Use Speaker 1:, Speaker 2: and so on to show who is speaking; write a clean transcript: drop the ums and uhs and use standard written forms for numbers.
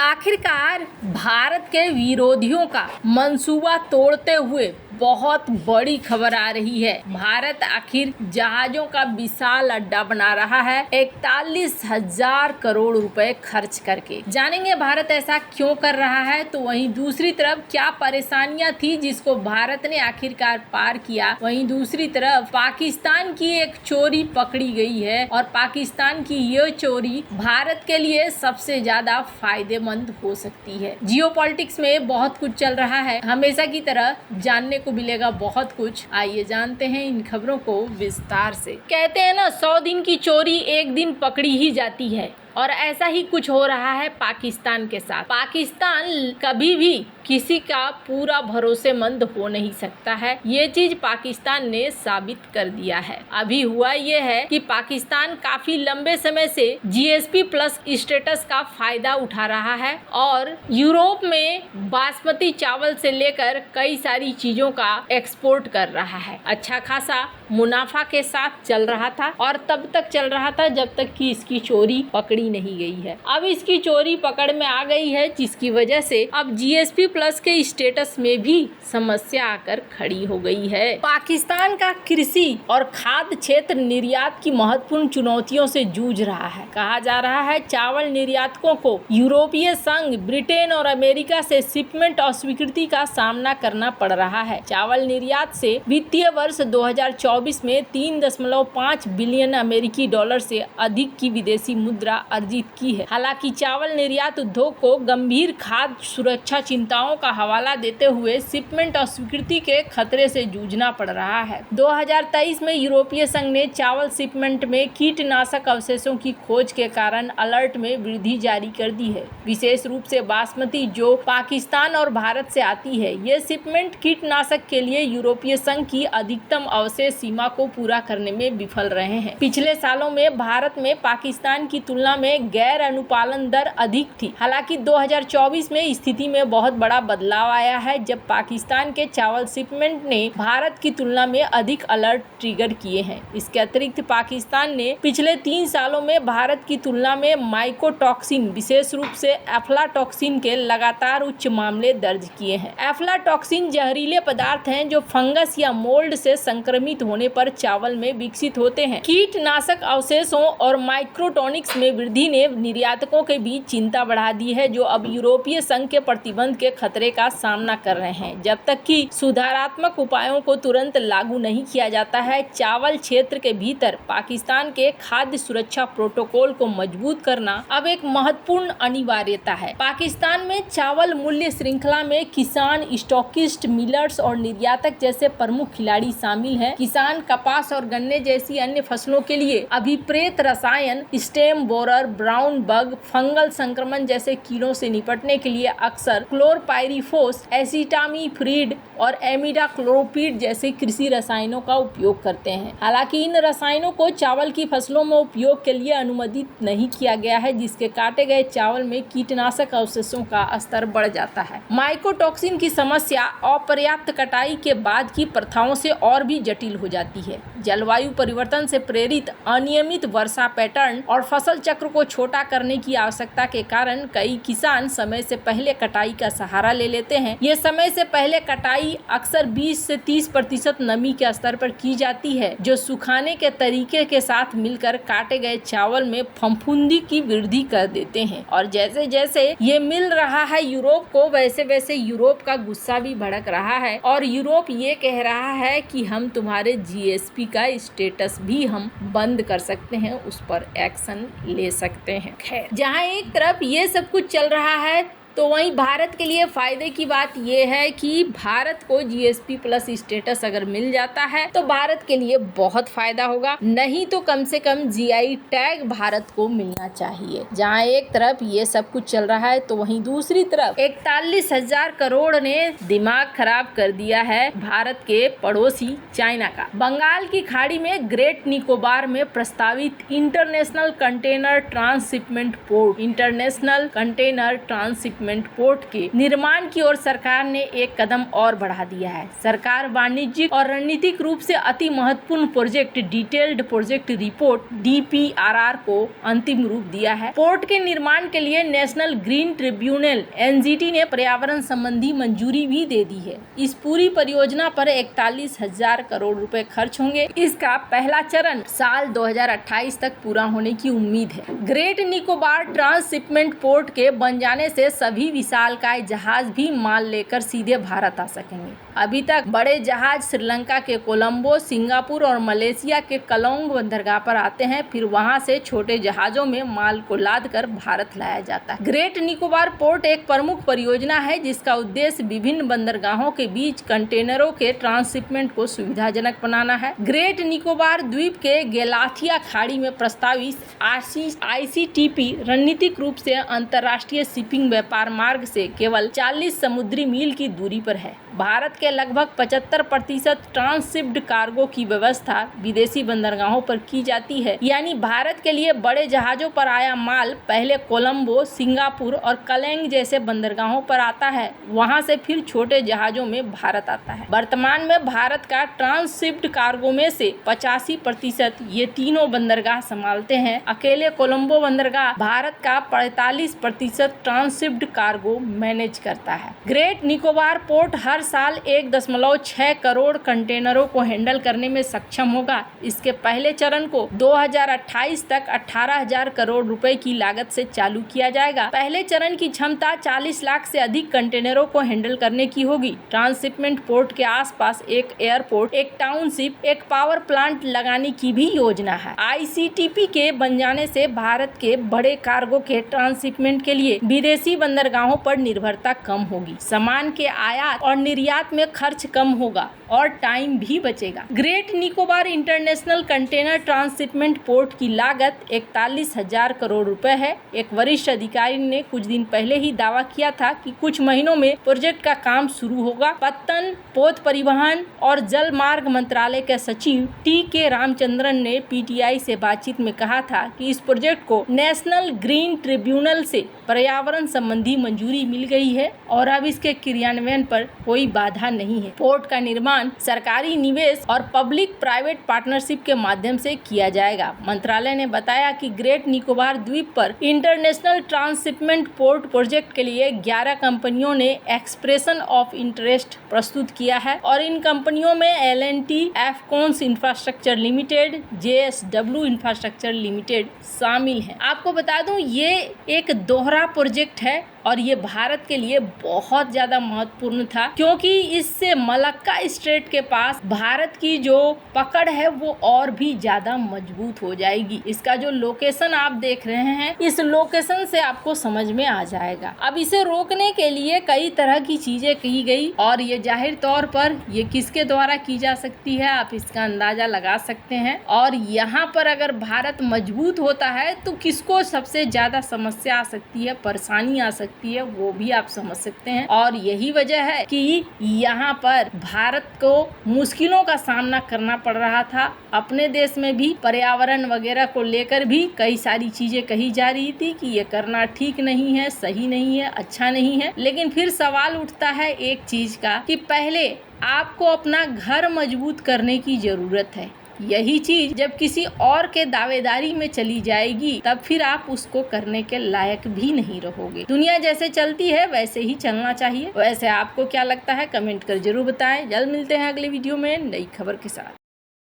Speaker 1: आखिरकार भारत के विरोधियों का मंसूबा तोड़ते हुए बहुत बड़ी खबर आ रही है। भारत आखिर जहाजों का विशाल अड्डा बना रहा है 41,000 करोड़ रुपए खर्च करके। जानेंगे भारत ऐसा क्यों कर रहा है, तो वहीं दूसरी तरफ क्या परेशानियां थी जिसको भारत ने आखिरकार पार किया। वहीं दूसरी तरफ पाकिस्तान की एक चोरी पकड़ी गई है और पाकिस्तान की यह चोरी भारत के लिए सबसे ज्यादा फायदेमंद हो सकती है। जियोपॉलिटिक्स में बहुत कुछ चल रहा है, हमेशा की तरह जानने को मिलेगा बहुत कुछ। आइए जानते हैं इन खबरों को विस्तार से। कहते हैं ना, 100 दिन की चोरी एक दिन पकड़ी ही जाती है, और ऐसा ही कुछ हो रहा है पाकिस्तान के साथ। पाकिस्तान कभी भी किसी का पूरा भरोसेमंद हो नहीं सकता है, ये चीज पाकिस्तान ने साबित कर दिया है। अभी हुआ ये है कि पाकिस्तान काफी लंबे समय से GSP प्लस स्टेटस का फायदा उठा रहा है और यूरोप में बासमती चावल से लेकर कई सारी चीजों का एक्सपोर्ट कर रहा है। अच्छा खासा मुनाफा के साथ चल रहा था, और तब तक चल रहा था जब तक कि इसकी चोरी पकड़ी नहीं गई है। अब इसकी चोरी पकड़ में आ गई है, जिसकी वजह से अब GSP प्लस के स्टेटस में भी समस्या आकर खड़ी हो गई है। पाकिस्तान का कृषि और खाद्य क्षेत्र निर्यात की महत्वपूर्ण चुनौतियों से जूझ रहा है। कहा जा रहा है चावल निर्यातकों को यूरोपीय संघ, ब्रिटेन और अमेरिका से शिपमेंट अस्वीकृति का सामना करना पड़ रहा है। चावल निर्यात से वित्तीय वर्ष 2024 में 3.5 बिलियन अमेरिकी डॉलर से अधिक की विदेशी मुद्रा अर्जित की है। हालांकि चावल निर्यात उद्योग को गंभीर खाद्य सुरक्षा चिंताओं का हवाला देते हुए शिपमेंट अस्वीकृति के खतरे से जूझना पड़ रहा है। 2023 में यूरोपीय संघ ने चावल शिपमेंट में कीटनाशक अवशेषों की खोज के कारण अलर्ट में वृद्धि जारी कर दी है। विशेष रूप से बासमती, जो पाकिस्तान और भारत से आती है, ये शिपमेंट कीटनाशक के लिए यूरोपीय संघ की अधिकतम अवशेष सीमा को पूरा करने में विफल रहे हैं। पिछले सालों में भारत में पाकिस्तान की तुलना में गैर अनुपालन दर अधिक थी। हालांकि 2024 में स्थिति में बहुत बड़ा बदलाव आया है, जब पाकिस्तान के चावल शिपमेंट ने भारत की तुलना में अधिक अलर्ट ट्रिगर किए हैं। इसके अतिरिक्त पाकिस्तान ने पिछले 3 सालों में भारत की तुलना में माइकोटॉक्सिन, विशेष रूप से एफ्लाटॉक्सिन के लगातार उच्च मामले दर्ज किए हैं। एफ्लाटॉक्सिन जहरीले पदार्थ हैं जो फंगस या मोल्ड से संक्रमित होने पर चावल में विकसित होते हैं। कीटनाशक अवशेषों और माइक्रोटॉनिक्स में वृद्धि ने निर्यातकों के बीच चिंता बढ़ा दी है, जो अब यूरोपीय संघ के प्रतिबंध के खतरे का सामना कर रहे हैं। जब तक कि सुधारात्मक उपायों को तुरंत लागू नहीं किया जाता है, चावल क्षेत्र के भीतर पाकिस्तान के खाद्य सुरक्षा प्रोटोकॉल को मजबूत करना अब एक महत्वपूर्ण अनिवार्यता है। पाकिस्तान में चावल मूल्य श्रृंखला में किसान, स्टॉकिस्ट, मिलर्स और निर्यातक जैसे प्रमुख खिलाड़ी शामिल हैं। किसान कपास और गन्ने जैसी अन्य फसलों के लिए अभिप्रेत रसायन, stem borer, brown bug, fungal संक्रमण जैसे कीड़ों से निपटने के लिए अक्सर क्लोरपाइरिफोस, एसिटामिप्रिड और एमिडाक्लोप्रिड जैसे कृषि रसायनों का उपयोग करते हैं। हालांकि इन रसायनों को चावल की फसलों में उपयोग के लिए अनुमोदित नहीं किया गया है, जिसके काटे गए चावल में कीटनाशक अवशेषों का स्तर बढ़ जाता है। माइकोटॉक्सिन की समस्या अपर्याप्त कटाई के बाद की प्रथाओं से और भी जटिल हो जाती है। जलवायु परिवर्तन से प्रेरित अनियमित वर्षा पैटर्न और फसल चक्र को छोटा करने की आवश्यकता के कारण कई किसान समय से पहले कटाई का सहारा ले लेते हैं। ये समय से पहले कटाई अक्सर 20 से 30% नमी के स्तर पर की जाती है, जो सुखाने के तरीके के साथ मिलकर काटे गए चावल में फफूंदी की वृद्धि कर देते हैं। और जैसे जैसे ये मिल रहा है यूरोप को, वैसे वैसे यूरोप का गुस्सा भी भड़क रहा है और यूरोप ये कह रहा है कि हम तुम्हारे GSP का स्टेटस भी हम बंद कर सकते हैं, उस पर एक्शन ले सकते हैं। खैर, जहां एक तरफ ये सब कुछ चल रहा है, तो वहीं भारत के लिए फायदे की बात यह है कि भारत को GSP प्लस स्टेटस अगर मिल जाता है तो भारत के लिए बहुत फायदा होगा। नहीं तो कम से कम GI टैग भारत को मिलना चाहिए। जहां एक तरफ ये सब कुछ चल रहा है, तो वहीं दूसरी तरफ 41,000 करोड़ ने दिमाग खराब कर दिया है भारत के पड़ोसी चाइना का। बंगाल की खाड़ी में ग्रेट निकोबार में प्रस्तावित international container transshipment port transshipment port के निर्माण की ओर सरकार ने एक कदम और बढ़ा दिया है। सरकार वाणिज्यिक और रणनीतिक रूप से अति महत्वपूर्ण project detailed project report DPRR को अंतिम रूप दिया है। पोर्ट के निर्माण के लिए नेशनल ग्रीन ट्रिब्यूनल NGT ने पर्यावरण संबंधी मंजूरी भी दे दी है। इस पूरी परियोजना पर 41,000 करोड़ रुपए खर्च होंगे। इसका पहला चरण साल 2028 तक पूरा होने की उम्मीद है। ग्रेट निकोबार ट्रांसशिपमेंट पोर्ट के बन जाने से सभी विशालकाय जहाज भी माल लेकर सीधे भारत आ सकेंगे। अभी तक बड़े जहाज श्रीलंका के कोलंबो, सिंगापुर और मलेशिया के कलोंग बंदरगाह पर आते हैं, फिर वहां से छोटे जहाजों में माल को लादकर भारत लाया जाता है। ग्रेट निकोबार पोर्ट एक प्रमुख परियोजना है जिसका उद्देश्य विभिन्न बंदरगाहों के बीच कंटेनरों के ट्रांसशिपमेंट को सुविधाजनक बनाना है। ग्रेट निकोबार द्वीप के गेलाथिया खाड़ी में प्रस्तावित ICTP रणनीतिक रूप से अंतर्राष्ट्रीय शिपिंग व्यापार मार्ग से केवल 40 समुद्री मील की दूरी पर है। भारत के लगभग 75% ट्रांसशिप्ड कार्गो की व्यवस्था विदेशी बंदरगाहों पर की जाती है, यानी भारत के लिए बड़े जहाजों पर आया माल पहले कोलंबो, सिंगापुर और कलेंग जैसे बंदरगाहों पर आता है, वहां से फिर छोटे जहाजों में भारत आता है। वर्तमान में भारत का ट्रांसशिप्ड कार्गो में से 85% ये तीनों बंदरगाह संभालते हैं। अकेले कोलंबो बंदरगाह भारत का 45% ट्रांसशिप्ड कार्गो मैनेज करता है। ग्रेट निकोबार पोर्ट हर साल 1.6 करोड़ कंटेनरों को हैंडल करने में सक्षम होगा। इसके पहले चरण को 2028 तक 18,000 करोड़ रुपए की लागत से चालू किया जाएगा। पहले चरण की क्षमता 40 लाख से अधिक कंटेनरों को हैंडल करने की होगी। ट्रांसशिपमेंट पोर्ट के आसपास एक एयरपोर्ट, एक टाउनशिप, एक पावर प्लांट लगाने की भी योजना है। ICTP के बन जाने से भारत के बड़े कार्गो के ट्रांसशिपमेंट के लिए विदेशी बंदरगाहों पर निर्भरता कम होगी। सामान के आयात और निर्यात में खर्च कम होगा और टाइम भी बचेगा। Great Nicobar international container transshipment port की लागत 41,000 करोड़ रुपए है। एक वरिष्ठ अधिकारी ने कुछ दिन पहले ही दावा किया था कि कुछ महीनों में प्रोजेक्ट का काम शुरू होगा। पत्तन, पोत परिवहन और जल मार्ग मंत्रालय के सचिव TK रामचंद्रन ने PTI से बातचीत में कहा था कि इस प्रोजेक्ट को नेशनल ग्रीन ट्रिब्यूनल से पर्यावरण संबंधी मंजूरी मिल गई है और अब इसके क्रियान्वयन पर कोई बाधा नहीं है। पोर्ट का निर्माण सरकारी निवेश और पब्लिक प्राइवेट पार्टनरशिप के माध्यम से किया जाएगा। मंत्रालय ने बताया कि ग्रेट निकोबार द्वीप पर इंटरनेशनल ट्रांसशिपमेंट पोर्ट प्रोजेक्ट के लिए 11 कंपनियों ने एक्सप्रेशन ऑफ इंटरेस्ट प्रस्तुत किया है और इन कंपनियों में L&T, Afcons infrastructure limited, JSW infrastructure limited शामिल है। आपको बता दूं ये एक दोहरा प्रोजेक्ट है और ये भारत के लिए बहुत ज्यादा महत्वपूर्ण था, क्योंकि इससे मलक्का स्ट्रेट के पास भारत की जो पकड़ है वो और भी ज्यादा मजबूत हो जाएगी। इसका जो लोकेशन आप देख रहे हैं, इस लोकेशन से आपको समझ में आ जाएगा। अब इसे रोकने के लिए कई तरह की चीजें की गई और ये जाहिर तौर पर ये किसके द्वारा की जा सकती है, आप इसका अंदाजा लगा सकते हैं। और यहाँ पर अगर भारत मजबूत होता है तो किसको सबसे ज्यादा समस्या आ सकती है, परेशानी आ सकती है, वो भी आप समझ सकते हैं। और यही वजह है कि यहाँ पर भारत को मुश्किलों का सामना करना पड़ रहा था। अपने देश में भी पर्यावरण वगैरह को लेकर भी कई सारी चीजें कही जा रही थी कि ये करना ठीक नहीं है, सही नहीं है, अच्छा नहीं है। लेकिन फिर सवाल उठता है एक चीज का कि पहले आपको अपना घर मजबूत करने की जरूरत है। यही चीज जब किसी और के दावेदारी में चली जाएगी तब फिर आप उसको करने के लायक भी नहीं रहोगे। दुनिया जैसे चलती है वैसे ही चलना चाहिए। वैसे आपको क्या लगता है, कमेंट कर जरूर बताएं। जल्द मिलते हैं अगले वीडियो में नई खबर के साथ।